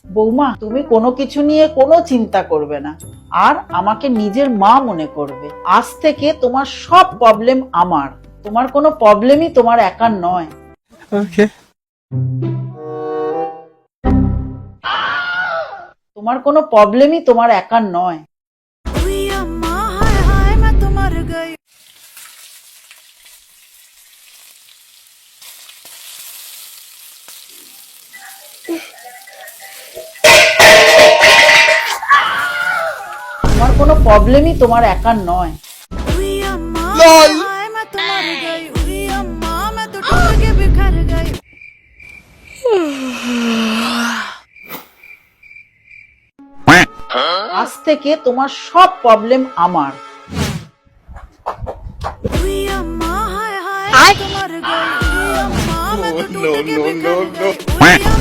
বৌমা, তুমি কোনো কিছু নিয়ে কোনো চিন্তা করবে না, আর আমাকে নিজের মা মনে করবে। আজ থেকে তোমার সব প্রবলেম আমার, তোমার কোনো প্রবলেমই তোমার একার নয়। Okay. তোমার কোনো প্রবলেমই তোমার একার নয়। তোমার কোনো প্রবলেমই তোমার একার নয়। LOL! আজ থেকে তোমার সব প্রবলেম আমার। No, no, no, no, no.